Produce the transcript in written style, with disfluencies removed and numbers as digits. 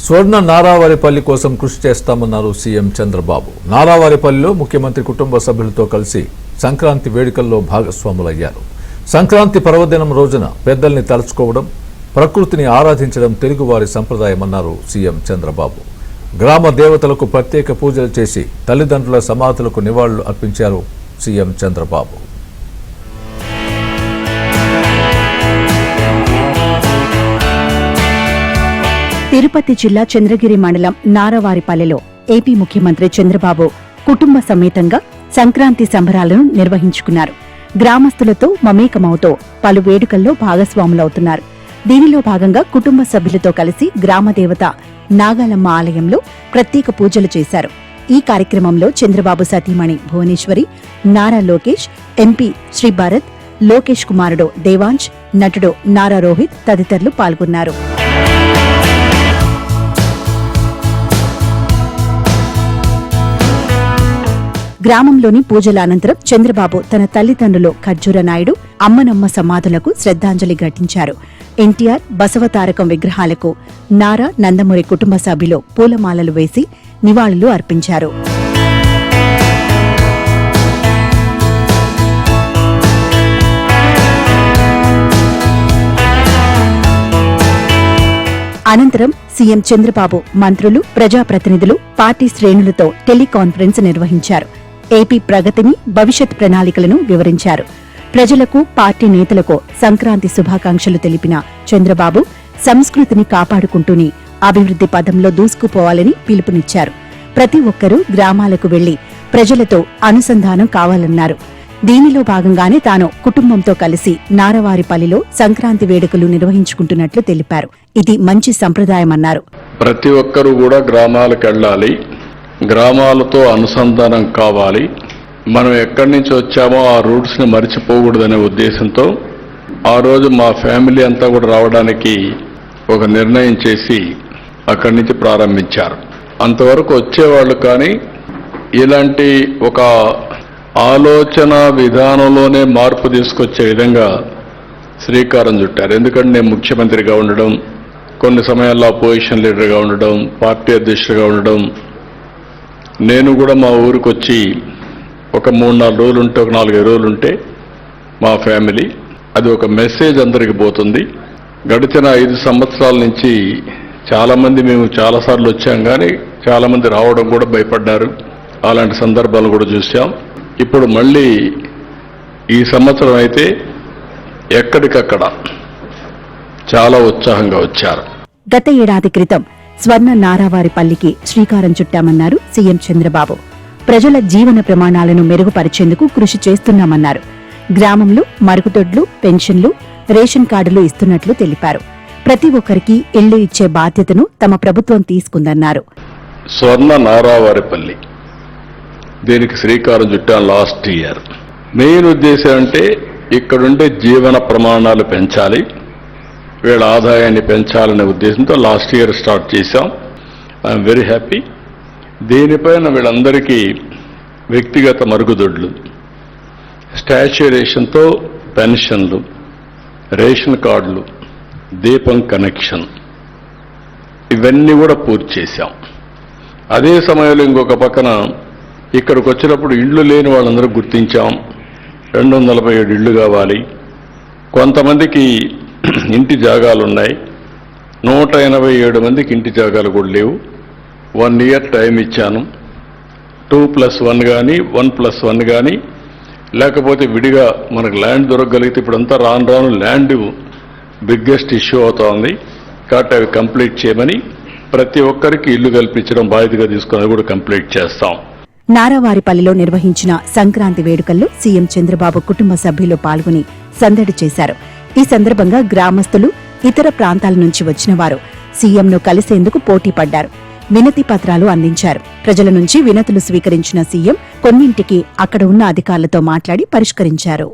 స్వర్ణ నారావారిపల్లి కోసం కృషి చేస్తామన్నారు సీఎం చంద్రబాబు. నారావారిపల్లిలో ముఖ్యమంత్రి కుటుంబ సభ్యులతో కలిసి సంక్రాంతి వేడుకల్లో భాగస్వాములయ్యారు. సంక్రాంతి పర్వదినం రోజున పెద్దల్ని తలుచుకోవడం, ప్రకృతిని ఆరాధించడం తెలుగువారి సంప్రదాయమన్నారు సీఎం చంద్రబాబు. గ్రామ దేవతలకు ప్రత్యేక పూజలు చేసి తల్లిదండ్రుల సమాధులకు నివాళులు అర్పించారు సీఎం చంద్రబాబు. తిరుపతి జిల్లా చంద్రగిరి మండలం నారావారిపల్లెలో ఏపీ ముఖ్యమంత్రి చంద్రబాబు కుటుంబ సమేతంగా సంక్రాంతి సంబరాలను నిర్వహించుకున్నారు. గ్రామస్తులతో మమేకమవుతూ పలు వేడుకల్లో భాగస్వాములవుతున్నారు. దీనిలో భాగంగా కుటుంబ సభ్యులతో కలిసి గ్రామదేవత నాగాలమ్మ ఆలయంలో ప్రత్యేక పూజలు చేశారు. ఈ కార్యక్రమంలో చంద్రబాబు సతీమణి భువనేశ్వరి, నారా లోకేష్, ఎంపీ శ్రీ భరత్, లోకేష్ కుమారుడు దేవాంశ్, నటుడు నారా రోహిత్ తదితరులు పాల్గొన్నారు. గ్రామంలోని పూజల అనంతరం చంద్రబాబు తన తల్లిదండ్రులు ఖర్జూర నాయుడు, అమ్మనమ్మ సమాధులకు శ్రద్ధాంజలి ఘటించారు. ఎన్టీఆర్, బసవతారకం విగ్రహాలకు నారా, నందమూరి కుటుంబ సభ్యులు పూలమాలలు వేసి నివాళులు అర్పించారు. అనంతరం సీఎం చంద్రబాబు మంత్రులు, ప్రజాప్రతినిధులు, పార్టీ శ్రేణులతో టెలికాన్ఫరెన్స్ నిర్వహించారు. ఏపీ ప్రగతిని, భవిష్యత్ ప్రణాళికలను వివరించారు. ప్రజలకు, పార్టీ నేతలకు సంక్రాంతి శుభాకాంక్షలు తెలిపిన చంద్రబాబు సంస్కృతిని కాపాడుకుంటూనే అభివృద్ధి పదంలో దూసుకుపోవాలని పిలుపునిచ్చారు. ప్రతి ఒక్కరూ గ్రామాలకు వెళ్లి ప్రజలతో అనుసంధానం కావాలన్నారు. దీనిలో భాగంగానే తాను కుటుంబంతో కలిసి నారావారిపల్లిలో సంక్రాంతి వేడుకలు నిర్వహించుకుంటున్నట్లు తెలిపారు. ఇది మంచి సంప్రదాయమన్నారు. ప్రతి ఒక్కరూ కూడా గ్రామాలకు వెళ్ళాలి, గ్రామాలతో అనుసంధానం కావాలి. మనం ఎక్కడి నుంచి వచ్చామో ఆ రూట్స్ని మర్చిపోకూడదనే ఉద్దేశంతో ఆ రోజు మా ఫ్యామిలీ అంతా కూడా రావడానికి ఒక నిర్ణయం చేసి అక్కడి నుంచి ప్రారంభించారు. అంతవరకు వచ్చేవాళ్ళు కానీ ఇలాంటి ఒక ఆలోచన విధానంలోనే మార్పు తీసుకొచ్చే విధంగా శ్రీకారం చుట్టారు. ఎందుకంటే నేను ముఖ్యమంత్రిగా ఉండడం, కొన్ని సమయాల్లో అపోజిషన్ లీడర్గా ఉండడం, పార్టీ అధ్యక్షుడిగా ఉండడం, నేను కూడా మా ఊరికి వచ్చి ఒక 3-4 రోజులు ఉంటే, ఒక 4-5 రోజులు ఉంటే మా ఫ్యామిలీ అది ఒక మెసేజ్ అందరికి పోతుంది. గడిచిన 5 సంవత్సరాల నుంచి చాలామంది మేము చాలాసార్లు వచ్చాం, కానీ చాలామంది రావడం కూడా భయపడ్డారు. అలాంటి సందర్భాలు కూడా చూసాం. ఇప్పుడు మళ్ళీ ఈ సంవత్సరం అయితే ఎక్కడికక్కడ చాలా ఉత్సాహంగా వచ్చారు. గత ఏడాది క్రితం స్వర్ణ నారావారిపల్లికి శ్రీకారం చుట్టామన్నారు సీఎం చంద్రబాబు. ప్రజల జీవన ప్రమాణాలను మెరుగుపరిచేందుకు కృషి చేస్తున్నామన్నారు. గ్రామంలో మరుగుదొడ్లు, పెన్షన్లు, రేషన్ కార్డులు ఇస్తున్నట్లు తెలిపారు. ప్రతి ఒక్కరికి ఇళ్లు ఇచ్చే బాధ్యతను తమ ప్రభుత్వం తీసుకుందన్నారు. స్వర్ణ నారావారిపల్లి దీనికి శ్రీకారం చుట్టాం లాస్ట్ ఇయర్. మెయిన్ ఉద్దేశం అంటే ఇక్కడుండే జీవన ప్రమాణాలు పెంచాలి, వీళ్ళ ఆదాయాన్ని పెంచాలనే ఉద్దేశంతో లాస్ట్ ఇయర్ స్టార్ట్ చేశాం. I'm very happy. దీనిపైన వీళ్ళందరికీ వ్యక్తిగత మరుగుదొడ్లు, స్టాచ్యురేషన్తో పెన్షన్లు, రేషన్ కార్డులు, దీపం కనెక్షన్ ఇవన్నీ కూడా పూర్తి చేశాం. అదే సమయంలో ఇంకొక పక్కన ఇక్కడికి వచ్చినప్పుడు ఇళ్ళు లేని వాళ్ళందరూ గుర్తించాం. 247 ఇళ్ళు కావాలి. కొంతమందికి ఇంటి జాగాలు ఉన్నాయి, 187 మందికి ఇంటి జాగాలు కూడా లేవు. 1 ఇయర్ టైం ఇచ్చాను. 2+1 కానీ 1+1 కానీ, లేకపోతే విడిగా మనకు ల్యాండ్ దొరకగలిగితే, ఇప్పుడంతా రాను ల్యాండ్ బిగ్గెస్ట్ ఇష్యూ అవుతోంది. కాబట్టి అవి కంప్లీట్ చేయమని ప్రతి ఒక్కరికి ఇల్లు కల్పించడం బాధ్యతగా తీసుకుని కూడా కంప్లీట్ చేస్తాం. నారావారిపల్లిలో నిర్వహించిన సంక్రాంతి వేడుకల్లో సీఎం చంద్రబాబు కుటుంబ సభ్యులు పాల్గొని సందడి చేశారు. ఈ సందర్భంగా గ్రామస్తులు, ఇతర ప్రాంతాల నుంచి వచ్చిన వారు సీఎంను కలిసేందుకు పోటీ పడ్డారు. వినతి పత్రాలు అందించారు. ప్రజల నుంచి వినతులు స్వీకరించిన సీఎం కొన్నింటికి అక్కడ ఉన్న అధికారులతో మాట్లాడి పరిష్కరించారు.